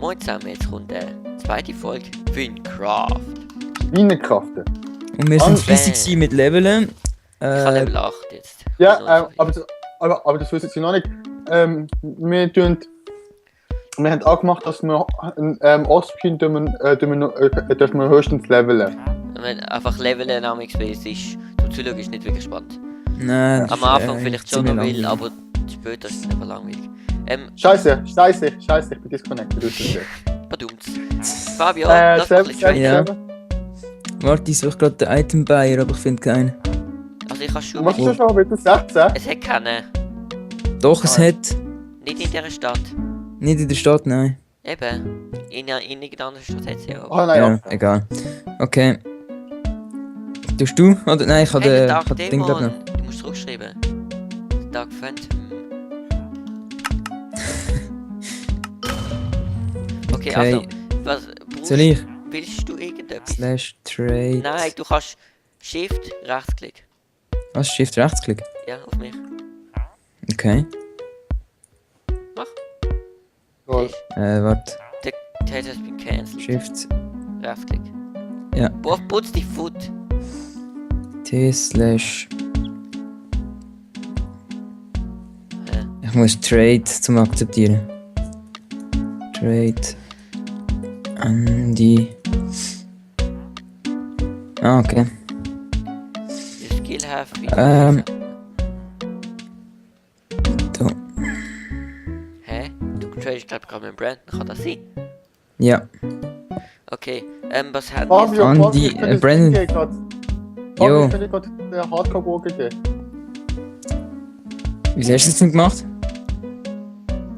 Moin zusammen, jetzt kommt die zweite Folge Minecraft. Minecraften. Und wir sind Und fleissig mit Leveln. Ich habe Level 8 jetzt. Ja, aber das wissen Sie noch nicht. Wir haben auch gemacht, dass wir Ostpin dürfen wir höchstens leveln. Wenn einfach leveln namens weil es ist, zum Zuschauen ist nicht wirklich spannend. Nein, das Am ist, Anfang vielleicht schon noch ziemlich will, langweilig. aber später ist es einfach langweilig. Scheiße, ich bin disconnected. Badumts. Fabio, lass mal ein bisschen traden. Ja. Warte, ich suche gerade den Item Buyer, aber ich finde keinen. Also ich habe schon Was ist das schon bitte? 16? Es hat keinen. Doch, es hat. Nicht in dieser Stadt. Nicht in der Stadt, nein. Eben. In irgendeiner anderen Stadt hat es ja auch. Ah nein, Ja, egal. Okay. Tust du? Oder nein, ich habe Hey, den, Dark ich hab den Ding glaub Demon. noch. Du musst zurückschreiben. Dark Phantom. Okay, Okay. also. Was brauchst Soll ich? Willst du irgendetwas? Slash Trade. Nein, du kannst Shift, Rechtsklick. Was? Shift Rechtsklick? Ja, auf mich. Okay. Mach. Lol. Warte. The test has been cancelled. Shift Rechtsklick. Ja. Boah, putz die Foot. T slash. Hä? Ich muss Trade zum Akzeptieren. Trade. Andy. Ah, okay. Your skill have been Da. Hä? Du tradest glaub ich gerade mit Brandon, kann das sein? Ja. Okay, was haben Fabio, Andi, Fabio, ich kann das Brandon. Ding grad- Jo. Fabio, ich kann dir gerade den Hardcore geben. Wieso hast du das nicht gemacht?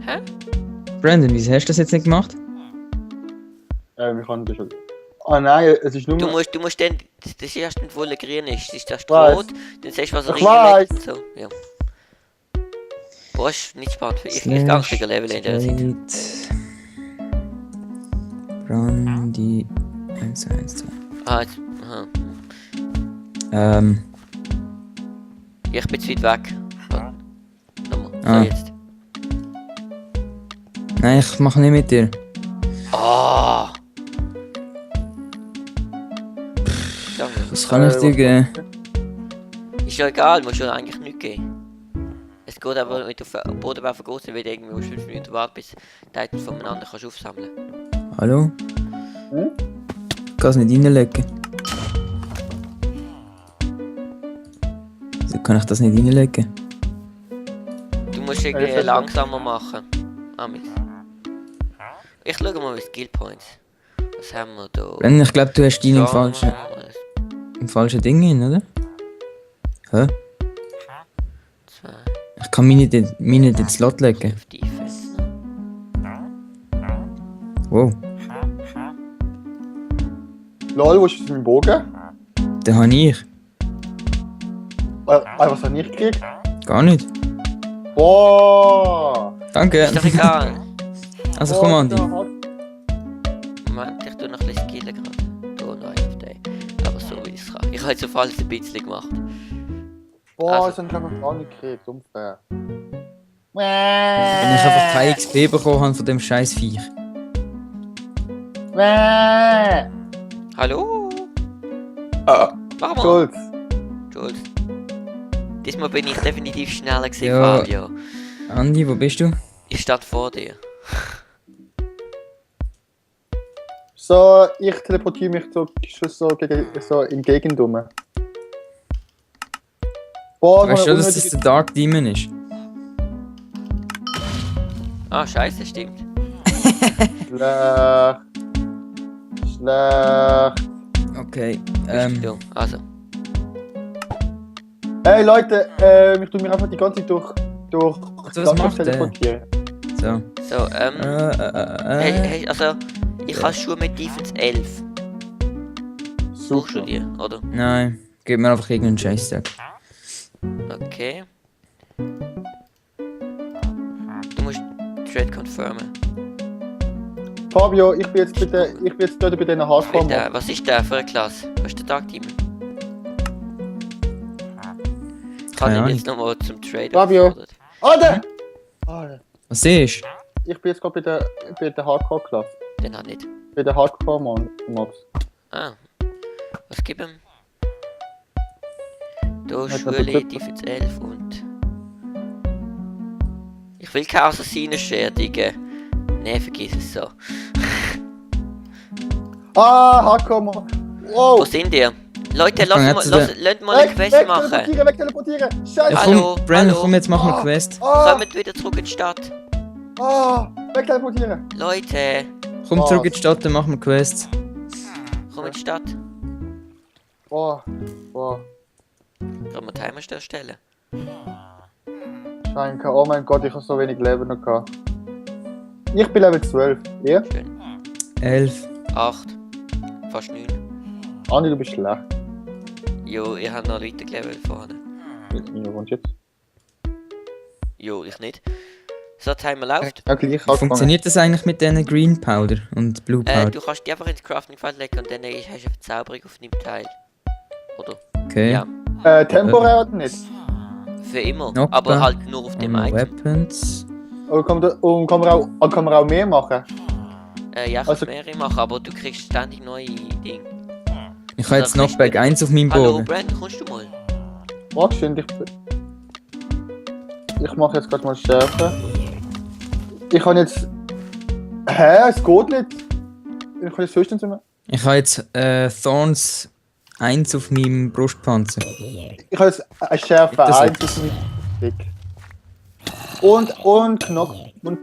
Hä? Brandon, wieso hast du das jetzt nicht gemacht? Ich kann das schon. Ah nein, es ist nur. Du musst dann, das erste nicht wohl grün ist, das ist das Weiß. rot, dann sagst du was er Ich reinlegt und so, ja. Boah, ist nicht spannend, ich gehe gar nicht Level in der Zeit. Trade. Brandy 112. Ah, jetzt, aha. Ich bin zu weit weg. Warte. Nochmal, so Ah. jetzt. Nein, ich mache nicht mit dir. Ah! Was kann ich dir geben? Ist ja egal, muss ja eigentlich nicht gehen. Es geht aber mit auf den Boden vergossen, weil du irgendwie 5 Minuten warten, bis die Items voneinander kannst aufsammeln. Hallo? Hm? Ich kann es nicht reinlegen. Wieso kann ich das nicht reinlegen? Du musst irgendwie langsamer machen. Amix. Ich schaue mal die Skill Points. Was haben wir da? Brandon, ich glaube, du hast deine Schauen im falschen Ding hin, oder? Hä? 2, Ich kann meine nicht in den Slot legen. 5 Defense. Wow, Lol, wo ist mein Bogen? den habe ich. Was habe ich gekriegt? Gar nicht. Boah! Danke. Ist doch egal. Also komm, Andi. Moment, ich tue noch ein bisschen skillen gerade. Da noch einen auf den. Aber so wie ich es kann. Ich habe jetzt auf alles ein bisschen gemacht. Boah, Also- das habe ich einfach gar nicht gekriegt, unfair. Wenn ich einfach kein XP bekommen habe von dem scheiß Viech. Hallo? Ah, Mach mal. Schulz. Schuld. Diesmal bin ich definitiv schneller gewesen, Ja. Fabio. Andi, wo bist du? Ich stand vor dir. So, ich teleportiere mich so in Gegend rum. Boah, Weißt du, dass das unnötige- der Dark Demon ist? Ah, scheiße, stimmt. Schlecht. Schlecht. Okay, Bist du. Also, Hey Leute, ich tue mich einfach die ganze Zeit durch Also, was macht der? teleportieren. so. so, hey, also, ich habe Schuhe mit Defense 11. Suchst du Super. dir, oder? Nein, gib mir einfach irgendeinen Scheißtag. Okay. Du musst Trade confirmen. Fabio, ich bin jetzt dort bei diesen Hardcore. Was ist der für eine Klasse? Was ist der Dark Demon? Ich habe Keine ihn Ahnung. jetzt nochmal zum Trade Fabio. aufgefordert. Ah, der! Ah, der. Was siehst du? ich bin jetzt gerade bei der Hardcore-Klasse. Den hat nicht. Bei der Hardcore-Mobs. Ah. Was gibt ihm? Da Hat er Schule, betrifft- Defense 11 und... Ich will keine Assassinen-Share, Digga. Nee, vergiss es so. Ah, Hardcore-Mob. Wo Wow! sind ihr? Leute, Ich fang jetzt lasst mal eine Quest machen. Wegteleportieren! Scheiße! Ja, Hallo, komm, Brandon, hallo. komm, jetzt machen wir eine Quest. Kommt wieder zurück in die Stadt. Wegteleportieren! Leute, Komm Was? zurück in die Stadt, dann machen wir Quest. komm in die Stadt. Boah. Können wir Timer erstellen? Scheinke, oh mein Gott, ich habe so wenig Leben noch gehabt. Ich bin Level 12. Ihr? Schön. 11. 8. Fast 9. Andi, du bist schlecht. Jo, ihr habt noch Leute Level vorne. Ihr wohnt jetzt. Jo, ich nicht. So, Timer läuft. Ja, gleich Wie angefangen. funktioniert das eigentlich mit diesen Green Powder und Blue Powder? Du kannst die einfach ins Crafting-Feld legen und dann hast du eine Verzauberung auf deinem Teil. Oder? Okay. Ja. Temporär oder nicht? Für immer. Knockback. Aber halt nur auf dem Item. Weapons. Und kann man auch mehr machen? Ja, ich Also- kann mehrere machen, aber du kriegst ständig neue Dinge. Ich habe jetzt Also, Knockback 1 auf meinem Hallo, Bogen. Brandon, kommst du mal? Warte, schön, ich mache jetzt gerade mal Schärfe. Ich kann jetzt... Hä? Es geht nicht. Ich kann jetzt höchstens immer... Ich habe jetzt Thorns 1 auf meinem Brustpanzer. Ich habe jetzt eine Schärfe Das 1 auf dem Stick. Und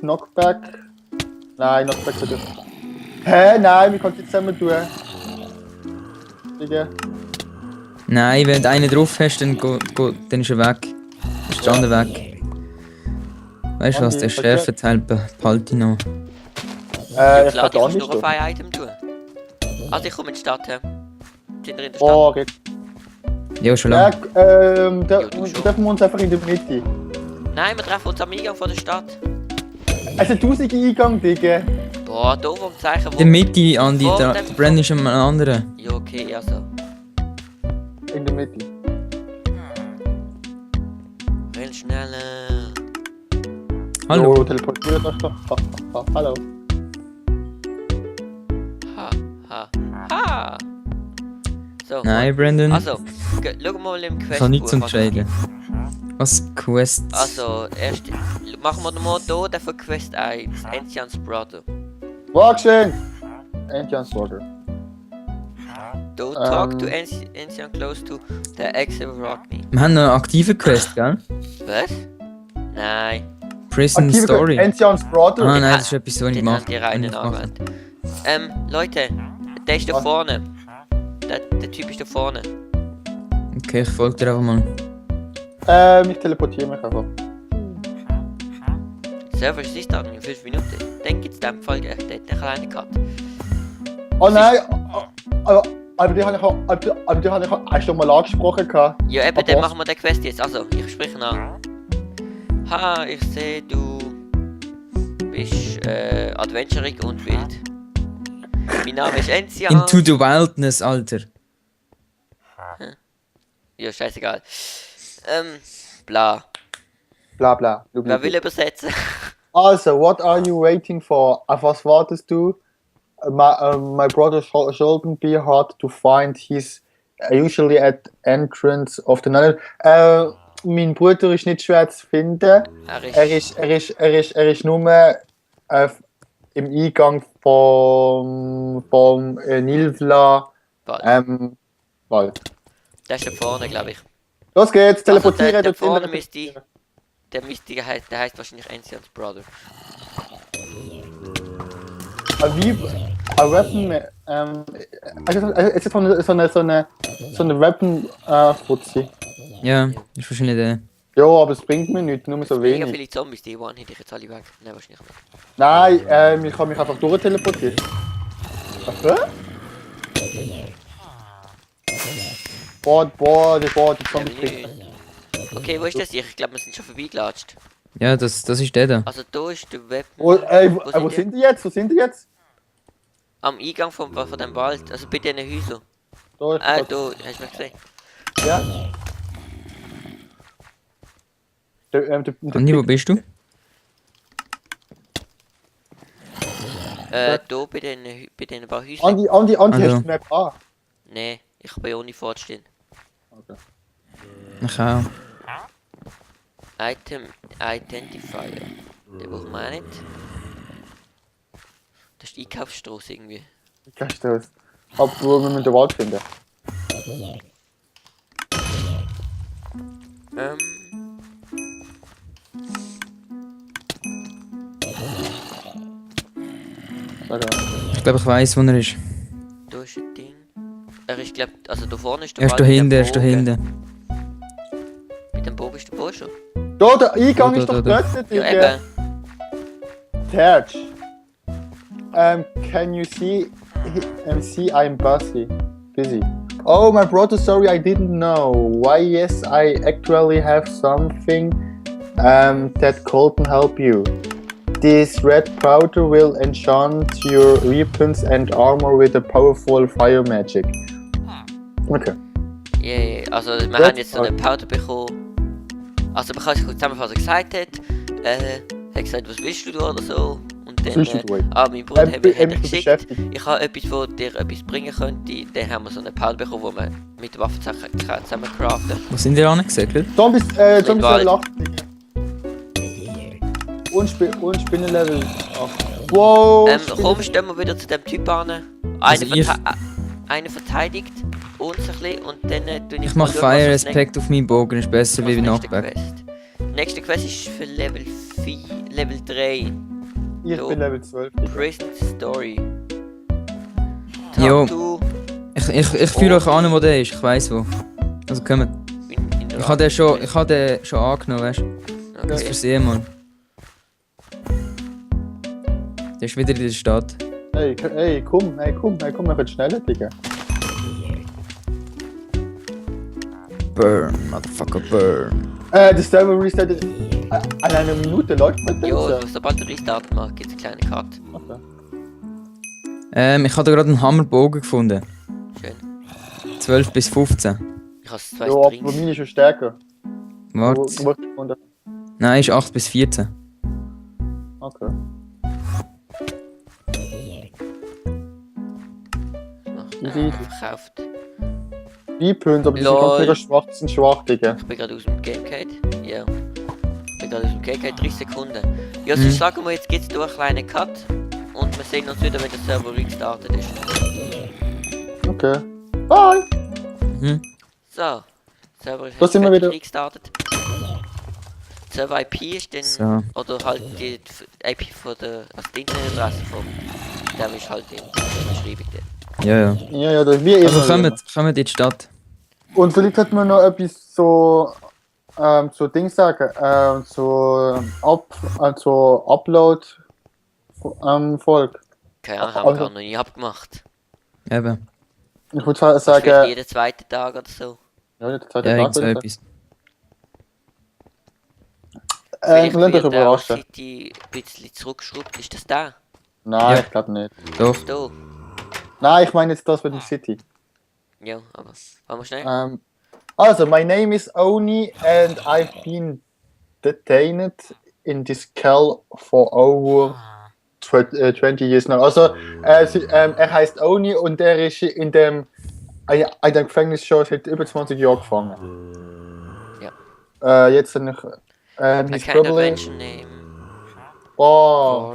Knockback. Nein, Knockback sollte ich. Hä? Nein, wir können die zusammen tun. Digga. Nein, wenn du einen drauf hast, dann dann ist er weg. Ist der andere weg. Weißt du was, der Schärfeteil behalte ich noch. Ja, Ich klar, kann die da kannst du nicht nur auf tun. ein Item tun. Also ich komme in die Stadt, hä? Sind wir in der Stadt? Oh, okay. Ja, schon Ja, lange. du schon. treffen wir uns einfach in der Mitte. Nein, wir treffen uns am Eingang von der Stadt. Also 1000 Eingang, Digga. Boah, da vom Zeichen, In der Mitte, Andi, Vor der dem- Brand ist am anderen. Ja, okay, also. In der Mitte. Renn schneller. Hallo. Oh, teleportiert euch doch. Hallo. Ha. So. Nein, Brandon. Also, schau mal im Quest. Ich habe nichts zum Traden. Was Quests? Also, erst machen wir mal hier den von Quest 1, Ancient's Brother. Dankeschön. Ancient's Brother. Do talk to Ancient close to the Exit Rockney. Wir haben noch eine aktive Quest, gell? Was? Nein, Prison Story. Ancient's Brother. Ah nein, das ist etwas, was ich den mache. haben die reinen angewendet. Leute, der ist da vorne. Der Typ ist da vorne. Okay, ich folge dir einfach mal. Ich teleportiere mich einfach. Server ist dann in 5 Minuten. Dann gibt's in dem Fall der hat eine kleine Cut. Oh nein! Aber die habe ich auch schon mal angesprochen. Gehabt. Ja, eben, Aber dann was? machen wir den Quest jetzt. Also, ich spreche an. Ha, ich sehe, du bist adventurig und wild. Mein Name ist Enzia. Into the Wildness, Alter. Ja, scheißegal. Bla. Bla bla. Wer will übersetzen? Also, what are you waiting for? Auf was wartest du? My brother shouldn't be hard to find. He's usually at entrance of the nether. Mein Bruder ist nicht schwer zu finden. Er ist nur im Eingang vom Nilvla Wald. Wald. Der ist da vorne, glaube ich. Los geht's, teleportieren. Also, der dort vorne hinten. müsste... Der heißt wahrscheinlich Ancient's Brother. A Weapon, es ist so eine Weapon-Fuzzi. Ja, ist wahrscheinlich der. Ja, aber es bringt mir nichts, nur so Mega wenig. viele Zombies, die One hätte ich jetzt alle weg. Nein, wahrscheinlich nicht. Nein, ich kann mich einfach durchteleportieren. Was? Die Zombies bringen. Okay, wo ist das? Ich glaube, wir sind schon vorbeigelatscht. Ja, das ist der da. Also da ist der Web. Wo sind die jetzt? Wo sind die jetzt? Am Eingang von dem Wald, also bei diesen Häusern. Da, Da, hast du mich gesehen? ja. Andi, wo bist du? Da bei den paar Häuschen. Andi, Also. hast du die Map an? Nee, ich bin ohne fortstehen. Okay. Ich auch. Item Identifier. Den brauchen wir auch nicht. Das ist die Einkaufsstraße irgendwie. Kannst du das? Aber wir müssen den Wald finden. Sag mal. Ich glaube, ich weiß, wo er ist. Da ist ein Ding. Er ist, glaub, also da vorne ist der Er ist Wald da mit dem hinten, er ist da Bogen. hinten. Mit dem Bogen ist der Bogen schon. Da, der Eingang Da, ist doch da. dort, Ja, Digga. eben. Terch. Can you see I'm busy. Oh, my brother, sorry, I didn't know. Why, yes, I actually have something that can help you. This red powder will enchant your weapons and armor with a powerful fire magic. Okay. Yeah, also wir Red haben jetzt so eine Powder bekommen. Also man kann sich kurz zusammenfassen, was er gesagt hat. Hat gesagt, was willst du da oder so. Und dann, willst du da? mein Bruder hat mich geschickt. beschäftigt. Ich habe etwas, wo dir etwas bringen könnte. Dann haben wir so eine Powder bekommen, wo man mit Waffen zusammen craften kann. Wo sind die angesegelt? Zombies Wald. Level 8. Und Spinnenlevel 8. Wow! Komm, stehen wir wieder zu dem Typ an. Also Einer verteidigt uns ein bisschen und dann tue Ich mal mache schauen, was Fire das Aspect auf meinem Bogen, ist besser was wie das nächste Knockback. Quest. Nächste Quest ist für Level 4, Level 3. Ich bin Level 12. Prison Story. Jo. Talk to Ich fühle euch an, wo der ist, ich weiss wo. Also kommt. in der Ich habe den schon angenommen, weißt du? Das Okay. versehen mal. Der ist wieder in der Stadt. Hey, komm, wir können schneller, Digga. Burn, motherfucker, burn. Das Server resettet an einer Minute läuft mit dem. Jo, sobald du Restart machst, gibt es eine kleine Karte. Okay. Ich habe da gerade einen Hammerbogen gefunden. Schön. 12 bis 15. Ich habe zwei Ja, aber Strings. meine ist schon stärker. Warte. Nein, ist 8 bis 14. Okay. Easy. Verkauft. Weapons, aber die sind Lol. ganz mega schwach, die sind schwach, Digga. Ich bin gerade aus dem Game Gate. Ja. Ich bin gerade aus dem Game Gate, 30 Sekunden. Ja, sonst sagen wir, jetzt geht's durch einen kleinen Cut. Und wir sehen uns wieder, wenn der Server restartet ist. Okay. Bye! Mhm. So. Server ist Da sind wir wieder. restartet. Server IP ist dann, So. oder halt die IP von der, also die Internetadresse von, der ist halt in der Beschreibung dann. Ja. Ja, das ist wie Also immer. kommt in die Stadt. Und vielleicht hat man noch etwas so Dings sagen, so Upload Volk. Keine Ahnung, haben wir gar noch nie abgemacht. Eben. Ich würde Vielleicht sagen, jeden zweiten Tag oder so. ja, der zweite Ja, Tag. irgend so würde ich etwas. Vielleicht Lasst euch wird der überraschen. City ein bisschen zurückgeschraubt. Ist das da? Nein, Ja. ich glaube nicht. Doch. Da? Nein, ich meine jetzt das mit dem City. Ja, aber wollen wir schnell? Also, my name is Oni and I've been detained in this cell for over 20 years now. Also, er heißt Oni und er ist in dem Gefängnis schon seit über 20 Jahren gefangen. Ja. Jetzt sind ich. I He's can't probably. mention name. Oh,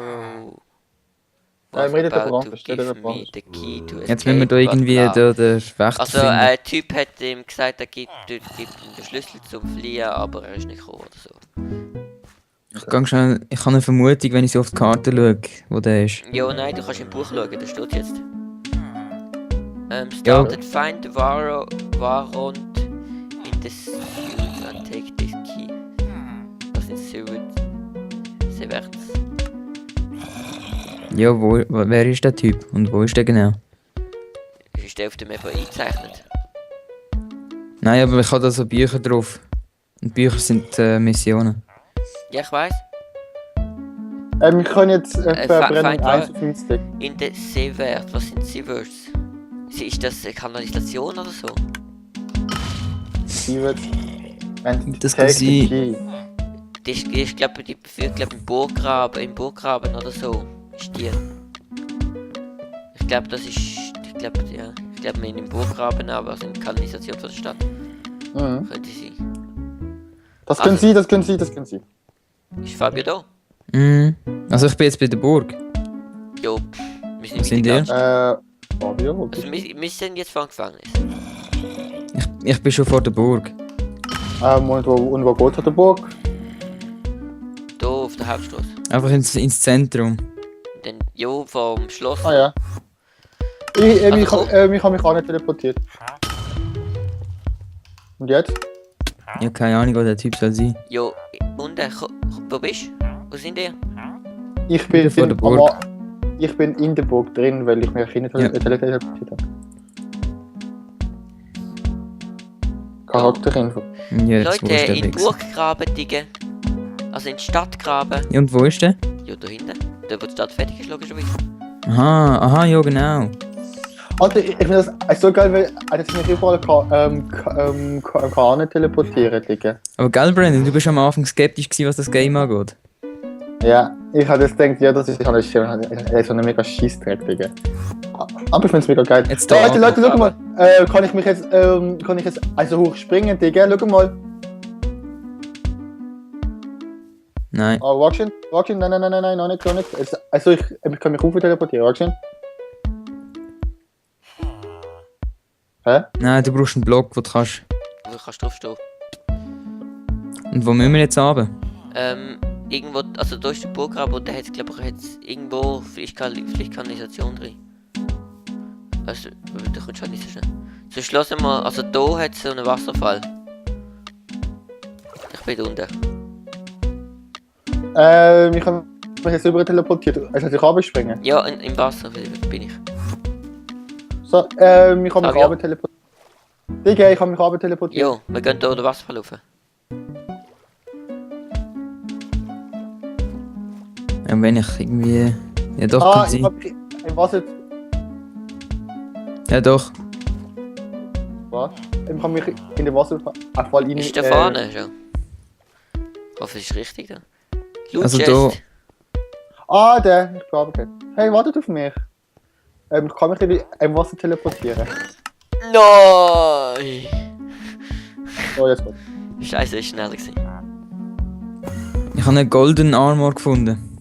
Borrow. redet about aber to anders, give redet aber me anders. the key to Jetzt müssen wir da escape, irgendwie bla, bla. den Wächter Also, finden. ein Typ hat ihm gesagt, er gibt ihm den Schlüssel zum Fliehen, aber er ist nicht gekommen oder so. Ich habe eine Vermutung, wenn ich so auf die Karte schaue, wo der ist. Jo, nein, du kannst im Buch schauen, da steht jetzt. Started find the Warrant in the suit and take this key. Was in suit? Severts. Ja, wer ist der Typ und wo ist der genau? Ist der auf dem eben eingezeichnet? Nein, aber ich habe da so Bücher drauf. Und Bücher sind Missionen. Ja, ich weiß. Wir können jetzt verbrennen Find 51. In the Severt. Was sind Severts? Ist das eine Kanalisation oder so? Sie wird. Das kann sein. Die ist glaube ich, die beführt glaube im Burggraben oder so. Ist die. glaube, das ist. Ich glaube, ja. Ich glaube, wir in dem Burggraben, aber also in der Kanalisation von der Stadt. Mhm. Könnte sein. Das können Also- Sie, das können Sie, das können Sie. Ist Fabio da? Mhm. Also ich bin jetzt bei der Burg. Jo, wir sind Wo sind wieder ihr? Fabio, Also wir sind jetzt vor dem Gefängnis. Ich bin schon vor der Burg. und wo geht's an der Burg? Hier auf der Hauptstraße. Einfach ins Zentrum. Dann, jo, vom Schloss. Ah ja. Ich habe Also, mich auch nicht teleportiert. Und jetzt? Ich habe keine Ahnung, wo der Typ soll sein. Jo, unten, wo bist du? Wo sind ihr? Ich bin, Vor der Burg. aber ich bin in der Burg drin, weil ich mich nicht Ja. teleportiert habe. Charakterinfo. Jetzt, wo Leute, ist der in Wichser? Burggraben, Digga. Also in Stadtgraben. Ja, und wo ist der? Ja, da hinten. Da, wo die Stadt fertig ist, logischerweise. Aha, ja genau. Alter, ich finde das so geil, weil dass ich mich überall kann teleportieren, Digga. Aber gell, Brandon, du bist am Anfang skeptisch gewesen, was das Game angeht. Ja, ich habe jetzt gedacht, ja, das ist alles schön. Er ist so eine mega Scheissdreck, Digga. Aber ich finde es mega geil. Jetzt da. Leute, schau mal. Kann ich jetzt also hoch springen, Digga? Schau mal. Nein. Oh, Roxin, nein, noch nicht. Also ich kann mich hoch teleportieren, Roxin. Hä? Nein, du brauchst einen Block, wo du kannst. Wo kannst du draufstehen? Und wo müssen wir jetzt runter? Irgendwo, also da ist der Burggraben und da hat es, glaube ich, jetzt irgendwo vielleicht Kanalisation drin. Also, da kommst du halt nicht so schnell. So schlossen wir, also da hat es so einen Wasserfall. Ich bin unten. Ich kann mich jetzt über teleportiert. Also ich runterspringen. Ja, im Wasser bin ich. So, ich kann mich Fabio? runter teleportieren. Digga, ich kann mich runter teleportieren. Jo, wir gehen hier den Wasserfall rauf. Ja, wenn ich irgendwie... Ja doch, Ah, kann ich sein. hab mich im Wasser... Ja doch. Was? Ich kann mich in den Wasserfall rein... Ist da vorne schon? Ich hoffe, es ist richtig da. Loot Also Chest. Ah, der. Ich glaube, okay. Hey, wartet auf mich. Ich kann mich im Wasser teleportieren. Nein! Oh, jetzt gut. Scheiße, ist schneller gewesen. Ich habe einen Golden Armor gefunden.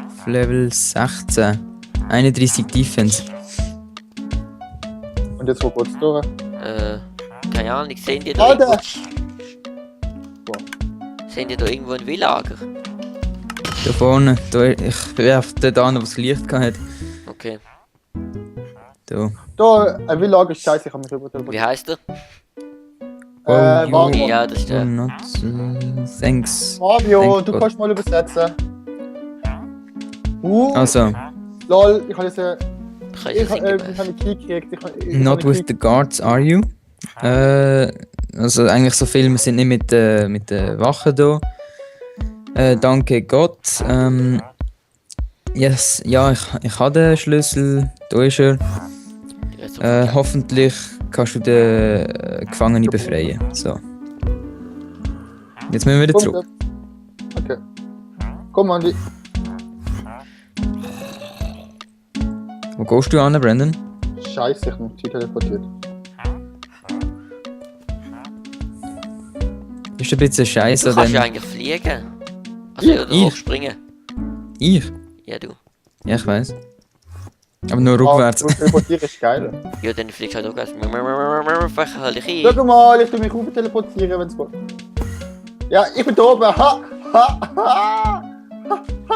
Auf Level 16. 31 Defense. Und jetzt wo geht's durch? Keine Ahnung, sehen die da Ah, der! Sehen die da irgendwo ein Villager? Da vorne. Da, ich werfe dort an, wo das Licht hat. Okay. Da. Da, ein Village ist scheiße, ich kann mich rüber Wie teleportieren. heißt er? Mario. Ja, das ist der. Not, thanks. Mario, Thank du God. kannst mal übersetzen. Also, Lol, ich habe jetzt Kann ich ich habe das einen Key gekriegt. not with the guards are you? Also eigentlich so viel, wir sind nicht mit der Wache da. Danke Gott. Yes, ja, ich habe den Schlüssel, da ist er. Hoffentlich kannst du den Gefangenen befreien. So. Jetzt müssen wir wieder zurück. Okay. Komm, Andi. Wo gehst du an, Brandon? Scheiße, ich bin teleportiert. Ist ein bisschen scheiße, Du kannst ja denn eigentlich fliegen. Also ja, oder Ich? hochspringen. ich? Ja, du. Ja, ich weiß. Aber nur rückwärts. Teleportieren ist geil. Ja, dann fliegst du halt rückwärts. Vielleicht halt ich Schau ein. mal, ich kann mich rüber teleportieren, wenn es geht. Ja, ich bin da oben. Ha!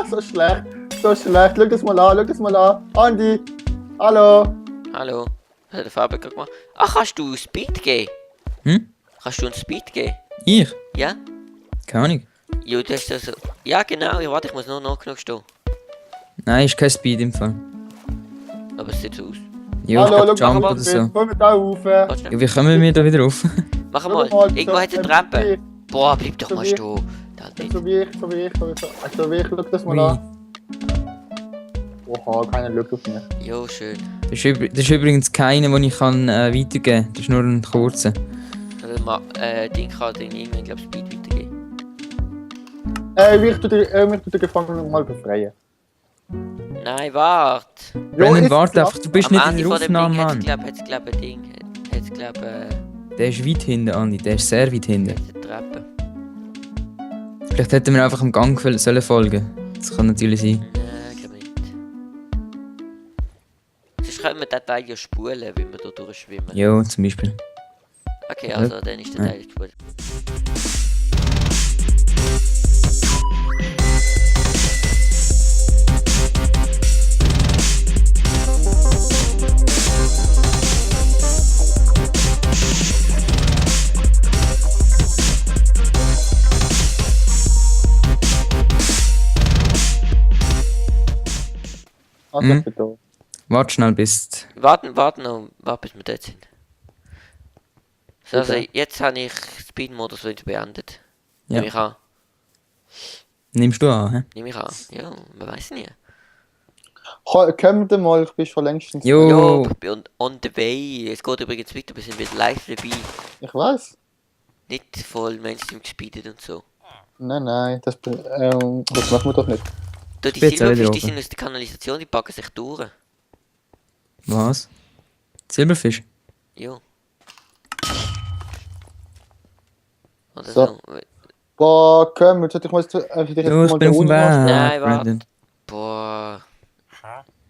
So schlecht. So schlecht. Schau das mal an. Andi. Hallo. Hallo. Was hat der Fabian gerade gemacht? Ach, kannst du Speed geben? Hm? Kannst du einen Speed geben? Ich? Ja? Keine Ahnung. Ja, du hast das so. Ja, genau. Ja, warte, ich muss nur noch genug stehen. Nein, ist kein Speed im Fall. Aber es sieht so aus. Ja, ich Hallo, glaub schau Jump mal, oder so. komm da rauf. Warte schnell. Ja, wie kommen wir da wieder rauf? Mach mal. Irgendwo hat es eine Treppe. Boah, bleib doch So mal wie- stehen. Da nicht. So wie ich. Schau das mal an. Oha, keiner schaut auf mich. Jo, schön. Das ist übrigens keiner, den ich kann, weitergeben kann. Das ist nur ein kurzer. Also, Ding kann den irgendwann, glaube ich, Speed weitergeben. Ich tu den Gefangenen mal befreien. Nein, warte. Brandon, ist warte klar. einfach, du bist Am nicht in Ende der von dem Ding Aufnahme, hat's Mann. glaub ein Ding. Hat's glaub Der ist weit hinten, Andi, der ist sehr weit hinten. eine Treppe. Vielleicht hätten wir einfach am Gang sollen folgen. Das kann natürlich sein. Nein, glaub nicht. Sonst können wir den Teil ja spulen, wie wir da durchschwimmen. Jo, zum Beispiel. Okay, also dann ist der Ja. Teil gespult. Also, Mhm. bitte. Warte schnell bis... Warten noch, bis wir dort sind. So, also Okay. jetzt habe ich Speed-Modus wieder beendet. Ja. Nehme ich an. Nimmst du an, hä? Nehme ich an. Ja, man weiß nie. Kommt mal, ich bin schon längstens. Jo. Ja, ich bin on the way. Es geht übrigens weiter, wir sind wieder live dabei. Ich weiß. Nicht voll Mainstream gespeedet und so. Nein, das machen wir doch nicht. Da die Bin jetzt auch wieder Silberfische, die oben. sind aus der Kanalisation, die packen sich durch. Was? Silberfisch? Ja. Oder So. so. Boah, komm, jetzt hätte ich mal dich Jo, ich mal bin auf dem unten machen. Nein, Weg, warte. Brandon. Boah,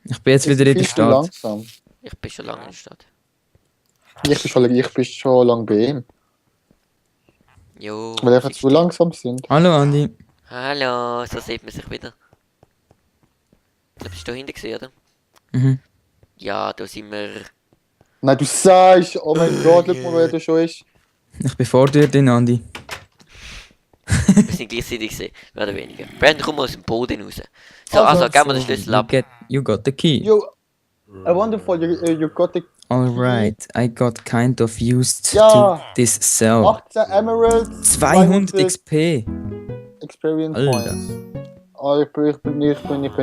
Ich bin jetzt wieder in der Viel zu Stadt. langsam. ich bin schon lange in der Stadt. Ich bin schon lange bei ihm. Jo. Weil wir einfach zu langsam sind. Hallo Andi. Hallo, so sieht man sich wieder. Ich glaube, bist du da hinten gesehen, oder? Mhm. Ja, da sind wir. Nein, du sagst, oh mein Gott, schau mal, wer da schon ist. Ich bin vor dir, den Andi. Wir sind gleichzeitig gesehen, mehr oder weniger. Brandon, komm aus dem Boden raus. So, also, geben wir den Schlüssel ab. You got the key. You, wonderful, you got the Alright, I got kind of used Ja. to this cell. 18 Emeralds, 200 XP. Experience Alter. Points. Oh, ich bin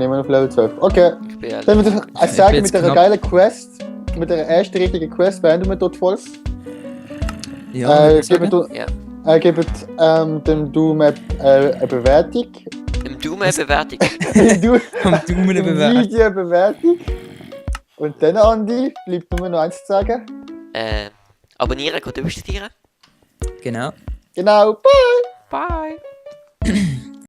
immer noch auf Level 12. Okay, Ich bin dann würde ich bin sagen, jetzt mit der knapp. geilen Quest, mit der ersten richtigen Quest beenden wir dort voll. Ja, würd ich Geben sagen. Ja. dem Doom eine Bewertung. Im Doom eine Bewertung. Du, Am Daumen eine Bewertung. Video eine Bewertung. Und dann, Andi, bleibt nur noch eins zu sagen. Abonnieren, gut überstudieren. Genau. Genau, bye!